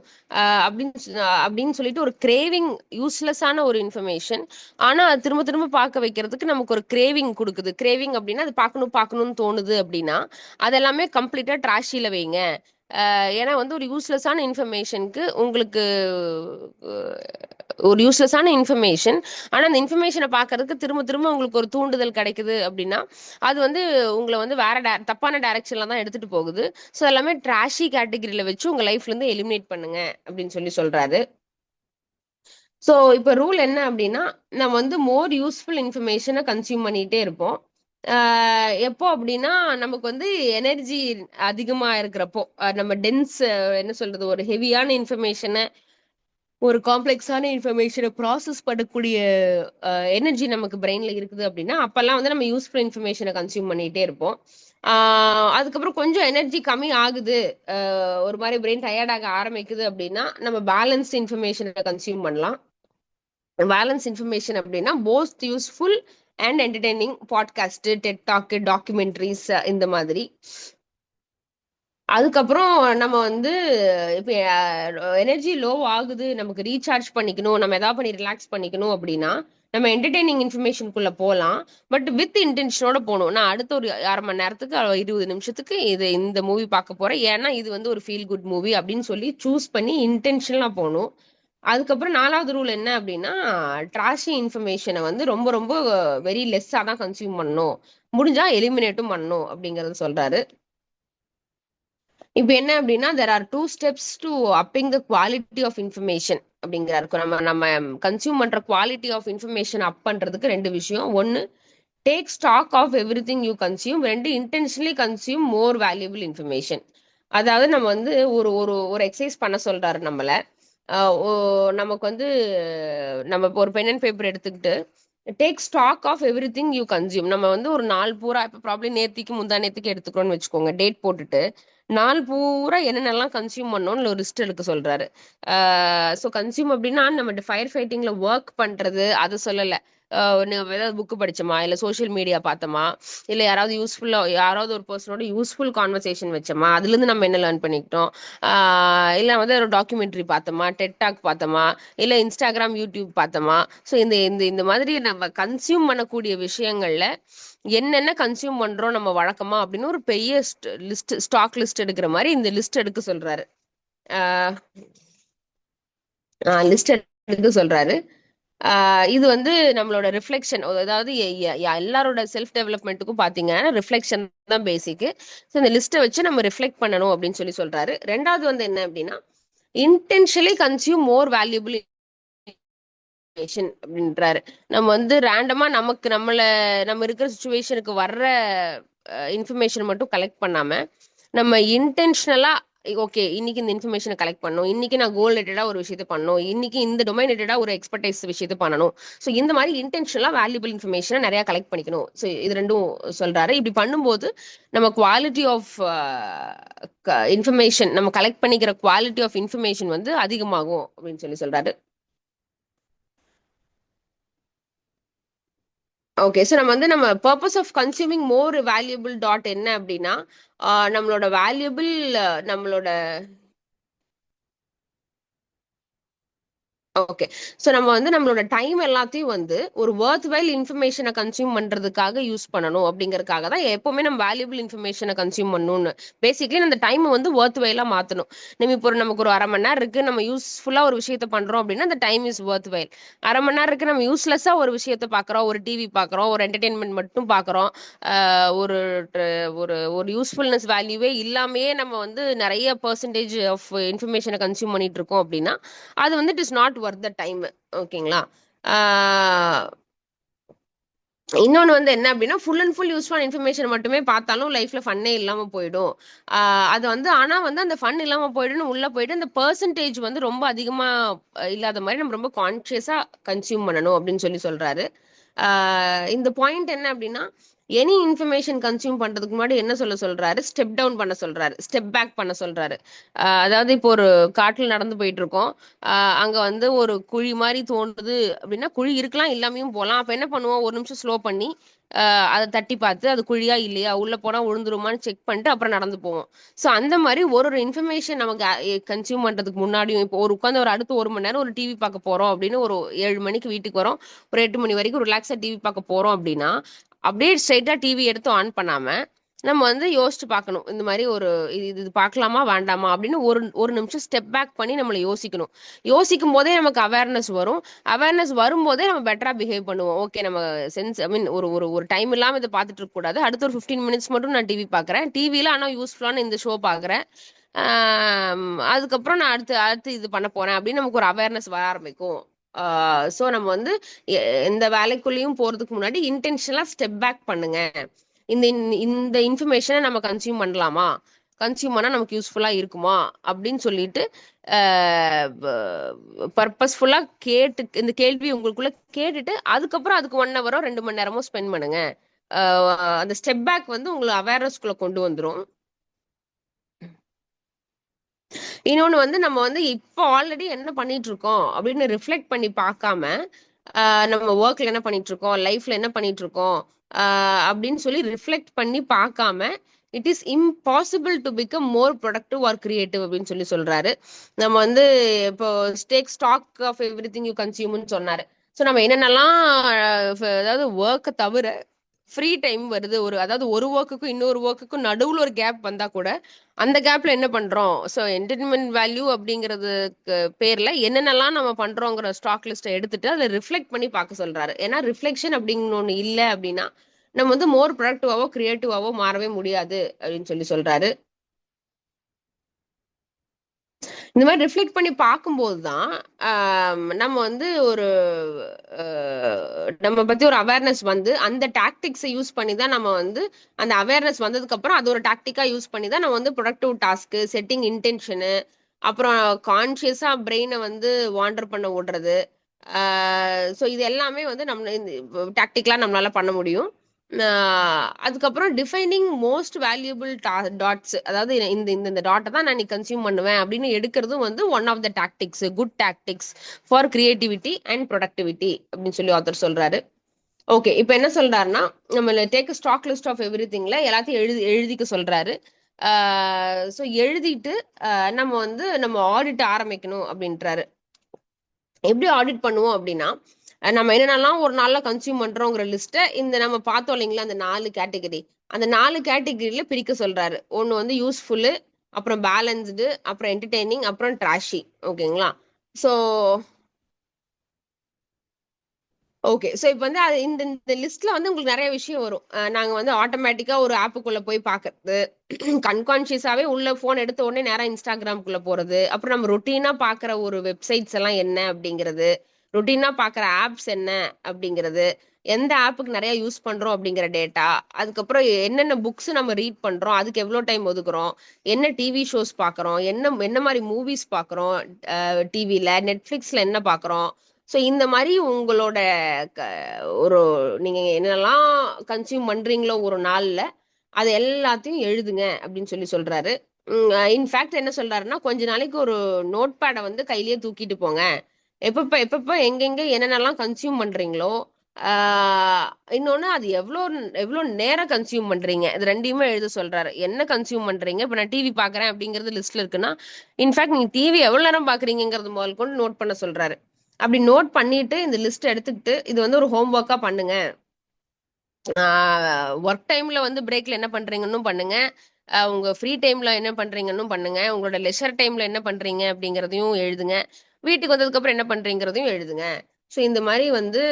அப்படின்னு சொல்லிட்டு ஒரு கிரேவிங், யூஸ்லெஸ்ஸான ஒரு இன்ஃபர்மேஷன். ஆனா அது திரும்ப திரும்ப பார்க்க வைக்கிறதுக்கு நமக்கு ஒரு கிரேவிங் குடுக்குது. கிரேவிங் அப்படின்னா அது பார்க்கணும் பார்க்கணும்னு தோணுது அப்படின்னா, அதெல்லாமே கம்ப்ளீட்டா ட்ராஷில வைங்க. ஏன்னா வந்து ஒரு யூஸ்லெஸ்ஸான இன்ஃபர்மேஷனுக்கு உங்களுக்கு ஒரு யூஸ்லெஸ்ஸான இன்ஃபர்மேஷன், ஆனா அந்த இன்ஃபர்மேஷனை பார்க்கறதுக்கு திரும்ப திரும்ப உங்களுக்கு ஒரு தூண்டுதல் கிடைக்குது அப்படின்னா, அது வந்து உங்களை வந்து வேற தப்பான டைரக்ஷன்ல தான் எடுத்துட்டு போகுது. ஸோ எல்லாமே ட்ராஷி கேட்டகரியில வச்சு உங்க லைஃப்ல இருந்து எலிமினேட் பண்ணுங்க அப்படின்னு சொல்லி சொல்றாரு. ஸோ இப்போ ரூல் என்ன அப்படின்னா, நம்ம வந்து மோர் யூஸ்ஃபுல் இன்ஃபர்மேஷனை கன்சியூம் பண்ணிட்டே இருப்போம். எப்போ அப்படின்னா நமக்கு வந்து எனர்ஜி அதிகமா இருக்கிறப்போ, நம்ம டென்ஸ் என்ன சொல்றது, ஒரு ஹெவியான இன்ஃபர்மேஷனை, ஒரு காம்ப்ளெக்ஸான இன்ஃபர்மேஷனை ப்ராசஸ் பண்ணக்கூடிய எனர்ஜி நமக்கு பிரெயின்ல இருக்குது அப்படின்னா, அப்பெல்லாம் வந்து நம்ம யூஸ்ஃபுல் இன்ஃபர்மேஷனை கன்சியூம் பண்ணிட்டே இருப்போம். அதுக்கப்புறம் கொஞ்சம் எனர்ஜி கம்மி ஆகுது, ஒரு மாதிரி பிரெயின் டயர்டாக ஆரம்பிக்குது அப்படின்னா, நம்ம பேலன்ஸ் இன்ஃபர்மேஷனை கன்சியூம் பண்ணலாம். பேலன்ஸ் இன்ஃபர்மேஷன் அப்படின்னா both useful and entertaining podcast, TED talk, documentaries இந்த மாதிரி. அதுக்கப்புறம் நம்ம வந்து இப்போ எனர்ஜி லோ ஆகுது, நமக்கு ரீசார்ஜ் பண்ணிக்கணும், நம்ம எதாவது பண்ணி ரிலாக்ஸ் பண்ணிக்கணும் அப்படின்னா நம்ம என்டர்டெய்னிங் இன்ஃபர்மேஷனுக்குள்ள போகலாம். பட் வித் இன்டென்ஷனோட போகணும். நான் அடுத்த ஒரு 1/2 மணி நேரத்துக்கு 20 நிமிஷத்துக்கு இந்த மூவி பார்க்க போறேன், ஏன்னா இது வந்து ஒரு ஃபீல் குட் மூவி அப்படின்னு சொல்லி சூஸ் பண்ணி இன்டென்ஷனலா போகணும். அதுக்கப்புறம் 4வது ரூல் என்ன அப்படின்னா, ட்ராஷி இன்ஃபர்மேஷனை வந்து ரொம்ப ரொம்ப வெரி லெஸ்ஸாக தான் கன்சியூம் பண்ணணும், முடிஞ்சா எலிமினேட்டும் பண்ணணும் அப்படிங்கறது சொல்றாரு. இப்போ என்ன அப்படின்னா, there are 2 steps to upping the quality of information அப்படிங்கிறாரு. நம்ம நம்ம கன்சியூம் பண்ற குவாலிட்டி ஆஃப் இன்ஃபர்மேஷன் அப் பண்றதுக்கு 2 விஷயம். ஒன்னு, take stock of everything you consume. 2, intentionally consume more valuable information. அதாவது நம்ம வந்து ஒரு ஒரு ஒரு எக்ஸசைஸ் பண்ண சொல்றாரு நம்மள. நமக்கு வந்து நம்ம இப்போ ஒரு பென் அண்ட் பேப்பர் எடுத்துக்கிட்டு take stock of everything you consume. நம்ம வந்து ஒரு நாள் பூரா இப்போ ப்ராப்ளம் நேத்திக்கு முந்தா நேத்துக்கு எடுத்துக்கிறோம்னு வச்சுக்கோங்க, டேட் போட்டுட்டு நாள் பூரா என்னென்னலாம் கன்சியூம் பண்ணோம்னு ஒரு லிஸ்ட் எடுக்க சொல்றாரு. ஸோ கன்சியூம் அப்படின்னா நம்ம ஃபயர் ஃபைட்டிங்ல ஒர்க் பண்றது அதை சொல்லலை. ஏதாவது புக்கு படிச்சோமா, இல்லை சோஷியல் மீடியா பார்த்தோமா, இல்லை யாராவது யாராவது ஒரு பர்சனோட யூஸ்ஃபுல் கான்வர்சேஷன் வச்சோமா, அதுலேருந்து நம்ம என்ன லேர்ன் பண்ணிக்கிட்டோம், இல்லை வந்து ஒரு டாக்குமெண்ட்ரி பார்த்தோமா, டெட் டாக் பார்த்தோமா, இல்லை இன்ஸ்டாகிராம் யூடியூப் பார்த்தோமா. ஸோ இந்த இந்த இந்த மாதிரி நம்ம கன்சியூம் பண்ணக்கூடிய விஷயங்கள்ல என்னென்ன கன்சியூம் பண்றோம் நம்ம வழக்கமா அப்படின்னு ஒரு பெரிய ஸ்டாக் லிஸ்ட் எடுக்கிற மாதிரி இந்த லிஸ்ட் எடுக்க சொல்றாரு. லிஸ்ட் எடுக்க சொல்றாரு. இது வந்து நம்மளோட ரிஃப்ளெக்ஷன், அதாவது எல்லாரோட செல்ஃப் டெவலப்மெண்ட்டுக்கும் பாத்தீங்கன்னா ரிஃப்ளெக்ஷன் தான் பேசிக். ஸோ இந்த லிஸ்ட்டை வச்சு நம்ம ரிஃப்ளெக்ட் பண்ணணும் அப்படின்னு சொல்லி சொல்றாரு. 2வது வந்து என்ன அப்படின்னா, இன்டென்ஷனலி கன்சியூம் மோர் வேல்யூபிள் அப்படின்றாரு. நம்ம வந்து ரேண்டமா நம்ம இருக்கிற சுச்சுவேஷனுக்கு வர்ற இன்ஃபர்மேஷன் மட்டும் கலெக்ட் பண்ணாம, நம்ம இன்டென்ஷனலா ஓகே இன்னைக்கு இந்த இன்ஃபர்மேஷனை கலெக்ட் பண்ணணும், இன்னைக்கு நான் கோல் ரிலேட்டடா ஒரு விஷயத்த பண்ணணும், இன்னைக்கு இந்த டொமைன் ரிலேட்டடா ஒரு எக்ஸ்பர்டைஸ் விஷயத்த பண்ணணும். ஸோ இந்த மாதிரி இன்டென்ஷனலா வேல்யூபிள் இன்ஃபர்மேஷனை நிறைய கலெக்ட் பண்ணிக்கணும். ஸோ இது 2ம் சொல்றாரு. இப்படி பண்ணும்போது நம்ம குவாலிட்டி ஆஃப் இன்ஃபர்மேஷன், நம்ம கலெக்ட் பண்ணிக்கிற குவாலிட்டி ஆஃப் இன்ஃபர்மேஷன் வந்து அதிகமாகும் அப்படின்னு சொல்லி சொல்றாரு. ஓகே. ஸோ நம்ம purpose of consuming more valuable that என்ன அப்படின்னா, நம்மளோட வேல்யூபிள் நம்மளோட ஓகே. ஸோ நம்ம வந்து நம்மளோட டைம் எல்லாத்தையும் வந்து ஒரு வொர்த் வைல் இன்ஃபர்மேஷனை கன்சியூம் பண்றதுக்காக யூஸ் பண்ணணும் அப்படிங்கறதுக்காக தான் எப்பவுமே நம்ம வேல்யூபிள் இன்ஃபர்மேஷனை கன்சியூம் பண்ணணும்னு. பேசிக்கலி அந்த டைம் வந்து வொர்த் வைலா மாத்தணும். நம்ம இப்போ நமக்கு ஒரு 1/2 மணி நேரம் இருக்கு, நம்ம யூஸ்ஃபுல்லா ஒரு விஷயத்த பண்றோம் அப்படின்னா அந்த டைம் இஸ் வொர்த் வைல். 1/2 மணி நேரம் இருக்கு, நம்ம யூஸ்லெஸ்ஸா ஒரு விஷயத்த பாக்குறோம், ஒரு டிவி பாக்குறோம், ஒரு என்டர்டைன்மெண்ட் மட்டும் பாக்குறோம், ஒரு ஒரு யூஸ்ஃபுல்னஸ் வேல்யூவே இல்லாமயே நம்ம வந்து நிறைய பெர்சன்டேஜ் ஆஃப் இன்ஃபர்மேஷனை கன்சியூம் பண்ணிட்டு இருக்கோம் அப்படின்னா அது வந்து it is not worth the time. ஓகேங்களா? இன்னொன்று வந்து என்ன அப்படின்னா full and full useful information மட்டுமே பார்த்தாலும் லைஃப்ல ஃபன்னே இல்லாம போயிடும். அது வந்து ஆனா வந்து அந்த ஃபன் இல்லாம போயிடும்னு உள்ள போயிட்டு அந்த பெர்சன்டேஜ் வந்து ரொம்ப அதிகமா இல்லாத மாதிரி நம்ம ரொம்ப கான்சியஸா கன்சியூம் பண்ணணும் அப்படின்னு சொல்லி சொல்றாரு. இந்த பாயிண்ட் என்ன அப்படின்னா எனி இன்ஃபர்மேஷன் கன்சியூம் பண்றதுக்கு முன்னாடி என்ன சொல்றாரு, ஸ்டெப் டவுன் பண்ண சொல்றாரு, ஸ்டெப் பேக் பண்ண சொல்றாரு. அதாவது இப்போ ஒரு காட்டுல நடந்து போயிட்டு இருக்கோம், அங்க வந்து ஒரு குழி மாதிரி தோணுது அப்படின்னா குழி இருக்கலாம் இல்லாமையும் போகலாம். அப்ப என்ன பண்ணுவோம், ஒரு நிமிஷம் ஸ்லோ பண்ணி அதை தட்டி பார்த்து அது குழியா இல்லையா, உள்ள போனா விழுந்துருமான்னு செக் பண்ணிட்டு அப்புறம் நடந்து போவோம். ஸோ அந்த மாதிரி ஒரு இன்ஃபர்மேஷன் நமக்கு கன்சியூம் பண்றதுக்கு முன்னாடியும் இப்போ ஒரு உட்காந்து ஒரு அடுத்து 1 மணி நேரம் ஒரு டிவி பார்க்க போறோம் அப்படின்னு ஒரு 7 மணிக்கு வீட்டுக்கு வரோம், ஒரு 8 மணி வரைக்கும் ரிலாக்ஸா டிவி பார்க்க போறோம் அப்படின்னா அப்படியே ஸ்ட்ரைட்டா டிவி எடுத்து ஆன் பண்ணாம நம்ம வந்து யோசிச்சு பார்க்கணும். இந்த மாதிரி ஒரு இது பார்க்கலாமா வேண்டாமா அப்படின்னு ஒரு ஒரு நிமிஷம் ஸ்டெப் பேக் பண்ணி நம்மளை யோசிக்கணும். யோசிக்கும் போதே நமக்கு அவேர்னஸ் வரும். அவேர்னஸ் வரும்போதே நம்ம பெட்டரா பிஹேவ் பண்ணுவோம். ஓகே, நம்ம சென்ஸ் ஐ மீன் ஒரு ஒரு ஒரு டைம் இல்லாம இதை பார்த்துட்டு இருக்க கூடாது, அடுத்த ஒரு 15 மினிட்ஸ் மட்டும் நான் டிவி பார்க்குறேன், டிவியில ஆனால் யூஸ்ஃபுல்லான இந்த ஷோ பார்க்குறேன், அதுக்கப்புறம் நான் அடுத்து அடுத்து இது பண்ண போறேன் அப்படின்னு நமக்கு ஒரு அவேர்னஸ் வர ஆரம்பிக்கும். ஸோ நம்ம வந்து எந்த வேலைக்குள்ளேயும் போறதுக்கு முன்னாடி இன்டென்ஷனலா ஸ்டெப் பேக் பண்ணுங்க. இந்த இந்த இன்ஃபர்மேஷனை நம்ம கன்சியூம் பண்ணலாமா, கன்சியூம் பண்ணா நமக்கு யூஸ்ஃபுல்லா இருக்குமா அப்படின்னு சொல்லிட்டு பர்பஸ்ஃபுல்லா கேட்டு இந்த கேள்வி உங்களுக்குள்ள கேட்டுட்டு அதுக்கப்புறம் அதுக்கு 1 ஹவரோ 2 மணி நேரமோ ஸ்பெண்ட் பண்ணுங்க. அந்த ஸ்டெப் பேக் வந்து உங்களை அவேர்னஸ்குள்ள கொண்டு வந்துரும். இன்னொன்னு வந்து நம்ம வந்து இப்போ ஆல்ரெடி என்ன பண்ணிட்டு இருக்கோம் அப்படின்னு ரிஃப்ளெக்ட் பண்ணி பார்க்காம நம்ம ஒர்க்ல என்ன பண்ணிட்டு இருக்கோம், லைஃப்ல என்ன பண்ணிட்டு இருக்கோம் அப்படின்னு சொல்லி ரிஃப்ளெக்ட் பண்ணி பார்க்காம it is impossible to become more productive or creative அப்படின்னு சொல்லி சொல்றாரு. நம்ம வந்து இப்போ take stock of everything you கன்சியூம்னு சொன்னாரு. ஸோ நம்ம என்னென்னலாம் அதாவது ஒர்க்கை தவிர ஃப்ரீ டைம் வருது, அதாவது ஒரு ஒர்க்குக்கும் இன்னொரு ஒர்க்குக்கும் நடுவில் ஒரு கேப் வந்தா கூட அந்த கேப்ல என்ன பண்றோம், ஸோ என்டர்டைன்மெண்ட் வேல்யூ அப்படிங்கிறதுக்கு பேர்ல என்னென்னலாம் நம்ம பண்றோங்கிற ஸ்டாக் லிஸ்ட்டை எடுத்துட்டு அதை ரிஃப்ளெக்ட் பண்ணி பார்க்க சொல்றாரு. ஏன்னா ரிஃப்ளெக்ஷன் அப்படிங்கிற ஒன்று இல்லை அப்படின்னா நம்ம வந்து மோர் ப்ரொடக்டிவாவோ கிரியேட்டிவாவோ மாறவே முடியாது அப்படின்னு சொல்லி சொல்றாரு. இந்த மாதிரி ரிஃப்ளெக்ட் பண்ணி பார்க்கும்போது தான் நம்ம வந்து ஒரு நம்ம பத்தி ஒரு அவேர்னஸ் வந்து அந்த டாக்டிக்ஸை யூஸ் பண்ணி தான் நம்ம வந்து அந்த அவேர்னஸ் வந்ததுக்கு அப்புறம் அது ஒரு டாக்டிக்கா யூஸ் பண்ணி தான் நம்ம வந்து ப்ரொடக்டிவ் டாஸ்க்கு செட்டிங் இன்டென்ஷனு அப்புறம் கான்சியஸா பிரெயினை வந்து வாண்டர் பண்ண விடுறது. ஸோ இது எல்லாமே வந்து நம்ம டாக்டிக்கலா நம்மளால பண்ண முடியும். அதுக்கப்புறம் டிஃபைனிங் மோஸ்ட் வேல்யூபிள் டாட்ஸ், அதாவது இந்த இந்த டாட்டை தான் நான் கன்சியூம் பண்ணுவேன் அப்படின்னு எடுக்கிறதும் வந்து one of the tactics, good tactics for creativity and productivity அப்படின்னு சொல்லி ஆத்தர் சொல்றாரு. ஓகே, இப்போ என்ன சொல்றாருன்னா நம்ம take stock list of every திங்ல எல்லாத்தையும் எழுதிக்க சொல்றாரு. ஸோ எழுதிட்டு நம்ம வந்து நம்ம ஆடிட் ஆரம்பிக்கணும் அப்படின்றாரு. எப்படி ஆடிட் பண்ணுவோம் அப்படின்னா நம்ம என்னென்னலாம் ஒரு நாள்ல கன்சியூம் பண்றோங்கிற லிஸ்ட்டை இந்த நம்ம பார்த்தோம் இல்லைங்களா, அந்த 4 கேட்டகரி, அந்த 4 கேட்டகரியில பிரிக்க சொல்றாரு. ஒன்று வந்து யூஸ்ஃபுல்லு, அப்புறம் பேலன்ஸ்டு, அப்புறம் என்டர்டெய்னிங், அப்புறம் ட்ராஷி. ஓகேங்களா? ஸோ ஓகே, ஸோ இப்போ வந்து அது இந்த இந்த லிஸ்ட்ல வந்து உங்களுக்கு நிறைய விஷயம் வரும். நாங்க வந்து ஆட்டோமேட்டிக்கா ஒரு ஆப்புக்குள்ள போய் பார்க்கறது, கன்கான்ஷியஸாவே உள்ள ஃபோன் எடுத்த உடனே நேரா இன்ஸ்டாகிராம்குள்ள போறது, அப்புறம் நம்ம ரொட்டீனா பார்க்குற ஒரு வெப்சைட்ஸ் எல்லாம் என்ன அப்படிங்கிறது, ரொட்டீனா பார்க்குற ஆப்ஸ் என்ன அப்படிங்கிறது, எந்த ஆப்புக்கு நிறைய யூஸ் பண்றோம் அப்படிங்கிற டேட்டா, அதுக்கப்புறம் என்னென்ன புக்ஸ் நம்ம ரீட் பண்றோம், அதுக்கு எவ்வளோ டைம் ஒதுக்குறோம், என்ன டிவி ஷோஸ் பார்க்குறோம், என்ன என்ன மாதிரி மூவிஸ் பார்க்குறோம், டிவியில் நெட்ஃப்ளிக்ஸில் என்ன பார்க்குறோம். ஸோ இந்த மாதிரி உங்களோட ஒரு நீங்க என்னெல்லாம் கன்சியூம் பண்றீங்களோ ஒரு நாள்ல அது எல்லாத்தையும் எழுதுங்க அப்படின்னு சொல்லி சொல்றாரு. இன்ஃபேக்ட் என்ன சொல்றாருன்னா கொஞ்ச நாளைக்கு ஒரு நோட் பேடை வந்து கையிலேயே தூக்கிட்டு போங்க. எப்பப்ப எங்கெங்க என்னென்னலாம் கன்சியூம் பண்றீங்களோ, இன்னொன்னு அது எவ்வளோ எவ்வளோ நேரம் கன்சியூம் பண்றீங்க, இது ரெண்டையுமே எழுத சொல்றாரு. என்ன கன்சியூம் பண்றீங்க, இப்போ நான் டிவி பாக்குறேன் அப்படிங்கிறது லிஸ்ட்ல இருக்குன்னா இன்ஃபேக்ட் நீங்க டிவி எவ்வளவு நேரம் பாக்குறீங்கிறது முதல் கொண்டு நோட் பண்ண சொல்றாரு. அப்படி நோட் பண்ணிட்டு இந்த லிஸ்ட் எடுத்துக்கிட்டு இது வந்து ஒரு ஹோம் ஒர்க்கா பண்ணுங்க. ஒர்க் டைம்ல வந்து பிரேக்ல என்ன பண்றீங்கன்னு பண்ணுங்க. உங்க ஃப்ரீ டைம்ல என்ன பண்றீங்கன்னு பண்ணுங்க. உங்களோட லெஷர் டைம்ல என்ன பண்றீங்க அப்படிங்கிறதையும் எழுதுங்க. வீட்டுக்கு வந்ததுக்கு அப்புறம் என்ன பண்றீங்கிறதையும் எழுதுங்க. ஸோ இந்த மாதிரி வந்து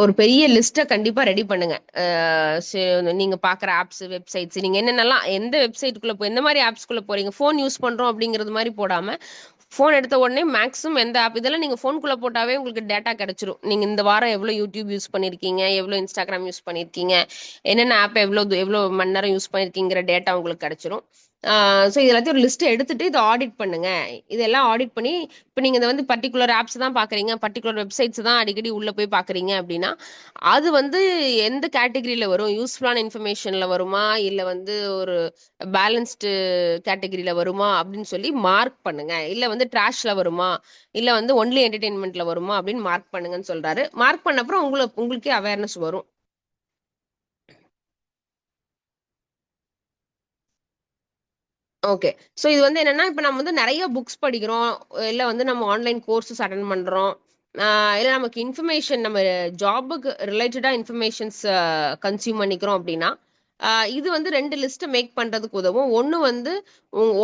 ஒரு பெரிய லிஸ்ட்டை கண்டிப்பா ரெடி பண்ணுங்க. நீங்க பாக்குற ஆப்ஸ், வெப்சைட்ஸ், நீங்க என்னென்னலாம் எந்த வெப்சைட்டுக்குள்ள எந்த மாதிரி ஆப்ஸ்குள்ள போறீங்க, ஃபோன் யூஸ் பண்றோம் அப்படிங்கிறது மாதிரி போடாம, ஃபோன் எடுத்த உடனே மேக்ஸிமம் எந்த ஆப் இதெல்லாம் நீங்க ஃபோனுக்குள்ள போட்டாவே உங்களுக்கு டேட்டா கிடைச்சிரும். நீங்க இந்த வாரம் எவ்வளவு யூடியூப் யூஸ் பண்ணிருக்கீங்க, எவ்வளவு இன்ஸ்டாகிராம் யூஸ் பண்ணிருக்கீங்க, என்னென்ன ஆப் எவ்வளவு மணி நேரம் யூஸ் பண்ணிருக்கீங்கிற டேட்டா உங்களுக்கு கிடைச்சிரும். ஸோ இது எல்லாத்தையும் ஒரு லிஸ்ட் எடுத்துட்டு இதை ஆடிட் பண்ணுங்க. இதெல்லாம் ஆடிட் பண்ணி இப்போ நீங்க இதை வந்து பர்டிகுலர் ஆப்ஸ் தான் பாக்குறீங்க, பர்டிகுலர் வெப்சைட்ஸ் தான் அடிக்கடி உள்ள போய் பாக்குறீங்க அப்படின்னா, அது வந்து எந்த கேட்டகரியில வரும்? யூஸ்ஃபுல்லான இன்ஃபர்மேஷன்ல வருமா, இல்ல வந்து ஒரு பேலன்ஸ்டு கேட்டகரியில வருமா அப்படின்னு சொல்லி மார்க் பண்ணுங்க. இல்ல வந்து ட்ராஷ்ல வருமா, இல்ல வந்து ஒன்லி என்டர்டெயின்மெண்ட்ல வருமா அப்படின்னு மார்க் பண்ணுங்கன்னு சொல்றாரு. மார்க் பண்ண அப்புறம் உங்களுக்கே அவேர்னஸ் வரும். ஓகே. ஸோ இது வந்து என்னன்னா, இப்ப நம்ம வந்து நெறைய புக்ஸ் படிக்கிறோம். இல்ல வந்து நம்ம ஆன்லைன் கோர்சஸ் அட்டெண்ட் பண்றோம். இல்ல நமக்கு இன்ஃபர்மேஷன் நம்ம ஜாபுக்கு ரிலேட்டடா இன்ஃபர்மேஷன்ஸ் கன்சியூம் பண்ணிக்கிறோம் அப்படின்னா, இது வந்து 2 லிஸ்ட் மேக் பண்றதுக்கு உதவும். ஒண்ணு வந்து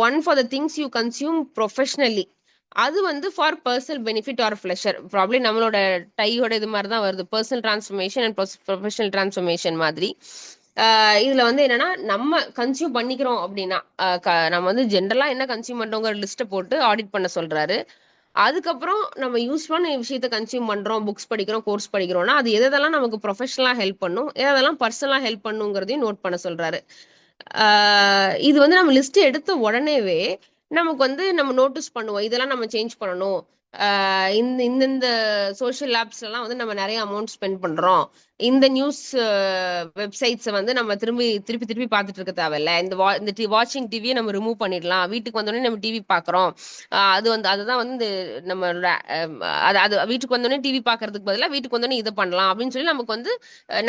one for the things you consume professionally. அது வந்து for personal benefit R pleasure. Probably நம்மளோட டையோட இது மாதிரி தான் வருது. Personal transformation and professional transformation மாதிரி. இதுல வந்து என்னன்னா, நம்ம கன்சியூம் பண்ணிக்கிறோம் அப்படின்னா, நம்ம வந்து ஜென்ரலா என்ன கன்சியூம் பண்றோங்கிற லிஸ்ட்டை போட்டு ஆடிட் பண்ண சொல்றாரு. அதுக்கப்புறம் நம்ம யூஸ்ஃபுல்லான விஷயத்த கன்சியூம் பண்றோம், புக்ஸ் படிக்கிறோம், கோர்ஸ் படிக்கிறோம்னா, அது எதெல்லாம் நமக்கு ப்ரொஃபஷனலா ஹெல்ப் பண்ணும், எதெல்லாம் பர்சனலா ஹெல்ப் பண்ணுங்கிறதையும் நோட் பண்ண சொல்றாரு. இது வந்து நம்ம லிஸ்ட் எடுத்த உடனேவே நமக்கு வந்து நம்ம நோட்டீஸ் பண்ணுவோம். இதெல்லாம் நம்ம சேஞ்ச் பண்ணணும். இந்த சோஷியல் ஆப்ஸ்லாம் வந்து நம்ம நிறைய அமௌண்ட் ஸ்பெண்ட் பண்றோம். இந்த நியூஸ் வெப்சைட்ஸை வந்து நம்ம திருப்பி திருப்பி திருப்பி பார்த்துட்டு இருக்க தேவையில்ல. இந்த வாட்சிங் டிவியை நம்ம ரிமூவ் பண்ணிடலாம். வீட்டுக்கு வந்தோடனே நம்ம டிவி பார்க்குறோம். அது வந்து அதுதான் வந்து நம்மளோட அது அது வீட்டுக்கு வந்தோடனே டிவி பார்க்கறதுக்கு பதிலாக வீட்டுக்கு வந்தோடனே இதை பண்ணலாம் அப்படின்னு சொல்லி நமக்கு வந்து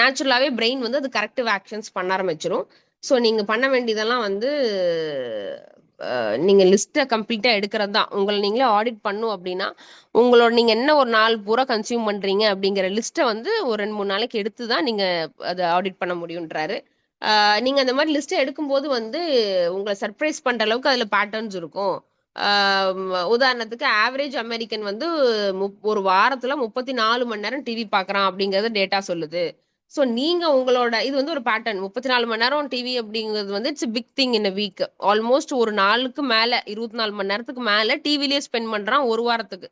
நேச்சுரலாகவே பிரெயின் வந்து அது கரெக்டிவ் ஆக்ஷன்ஸ் பண்ண ஆரம்பிச்சிடும். ஸோ நீங்க பண்ண வேண்டியதெல்லாம் வந்து நீங்க லிஸ்ட்டை கம்ப்ளீட்டா எடுக்கிறது தான். உங்களை நீங்களே ஆடிட் பண்ணும் அப்படின்னா, உங்களோட நீங்க என்ன ஒரு நாள் பூரா கன்சியூம் பண்றீங்க அப்படிங்கிற லிஸ்ட்டை வந்து ஒரு 2-3 நாளைக்கு எடுத்து தான் நீங்க அதை ஆடிட் பண்ண முடியுன்றாரு. நீங்க அந்த மாதிரி லிஸ்ட்டை எடுக்கும்போது வந்து உங்களை சர்ப்ரைஸ் பண்ற அளவுக்கு அதுல பேட்டர்ன்ஸ் இருக்கும். உதாரணத்துக்கு ஆவரேஜ் அமெரிக்கன் வந்து ஒரு வாரத்துல 34 மணி நேரம் டிவி பாக்குறான் அப்படிங்கறது டேட்டா சொல்லுது. சோ நீங்க உங்களோட இது வந்து ஒரு பேட்டர்ன். 34 மணி நேரம் டிவி அப்படிங்கிறது வந்து it's big thing in week. Almost ஒரு நாளுக்கு மேல 24 மணி நேரத்துக்கு மேல டிவிலேயே ஸ்பெண்ட் பண்றான் ஒரு வாரத்துக்கு.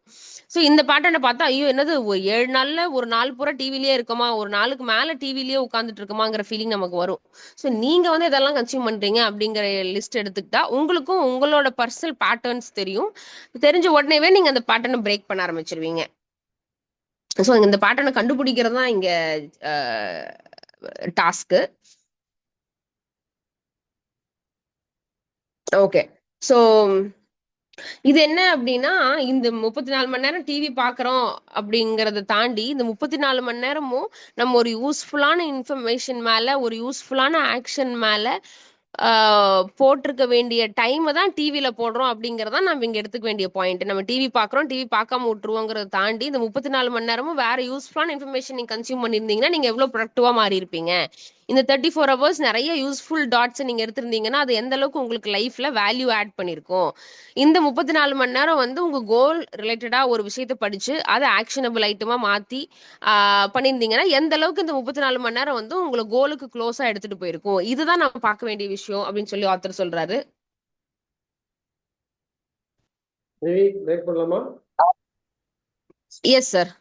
சோ இந்த பேட்டர்னை பார்த்தா, ஐயோ என்னது 7 நாள்ல ஒரு நாள் பூரா டிவிலேயே இருக்குமா, ஒரு நாளுக்கு மேல டிவிலேயே உட்காந்துட்டு இருக்குமாங்கிற ஃபீலிங் நமக்கு வரும். சோ நீங்க வந்து இதெல்லாம் கன்சியூம் பண்றீங்க அப்படிங்கிற லிஸ்ட் எடுத்துக்கிட்டா உங்களுக்கும் உங்களோட பர்சனல் பேட்டர்ன்ஸ் தெரியும். தெரிஞ்ச உடனேவே நீங்க அந்த பேட்டர்னை பிரேக் பண்ண ஆரம்பிச்சிருவீங்க. ஸோ இந்த பேட்டர்னை கண்டுபிடிக்கிறது தான் இங்க டாஸ்க்கு. ஓகே. ஸோ இது என்ன அப்படின்னா, இந்த 34 மணி நேரம் டிவி பார்க்குறோம் அப்படிங்கிறத தாண்டி, இந்த 34 மணி நேரமும் நம்ம ஒரு யூஸ்ஃபுல்லான இன்ஃபர்மேஷன் மேல, ஒரு யூஸ்ஃபுல்லான ஆக்ஷன் மேல போட்டிருக்க வேண்டிய டைமை தான் டிவியில போடுறோம் அப்படிங்கறத நம்ம இங்க எடுத்துக்க வேண்டிய பாயிண்ட். நம்ம டிவி பாக்குறோம், டிவி பார்க்காம விட்டுருவோங்கிறத தாண்டி இந்த 34 மணி நேரமும் வேற யூஸ்ஃபுல்லான இன்ஃபர்மேஷன் நீங்க கன்சியூம் பண்ணிருந்தீங்கன்னா நீங்க எவ்வளவு ப்ரொடக்டிவா மாறி இருப்பீங்க. இந்த 34 ஹவர்ஸ் நிறைய யூஸ்ஃபுல் டாட்ஸ் நீங்க எடுத்திருந்தீங்கன்னா அது எந்த அளவுக்கு உங்களுக்கு லைஃப்ல வேல்யூ ஆட் பண்ணிருக்கும். இந்த 34 மணி நேரம் வந்து உங்க கோல் ரிலேட்டடா ஒரு விஷயத்த படிச்சு அதை ஆக்ஷனபிள் ஐட்டமா மாத்தி பண்ணியிருந்தீங்கன்னா எந்த அளவுக்கு இந்த 34 மணி நேரம் வந்து உங்களை கோலுக்கு க்ளோஸா எடுத்துட்டு போயிருக்கும். இதுதான் நம்ம பார்க்க வேண்டிய விஷயம் அப்படின்னு சொல்லி ஆத்தர் சொல்றாரு. பிரேக் பண்ணலாமா? Yes sir.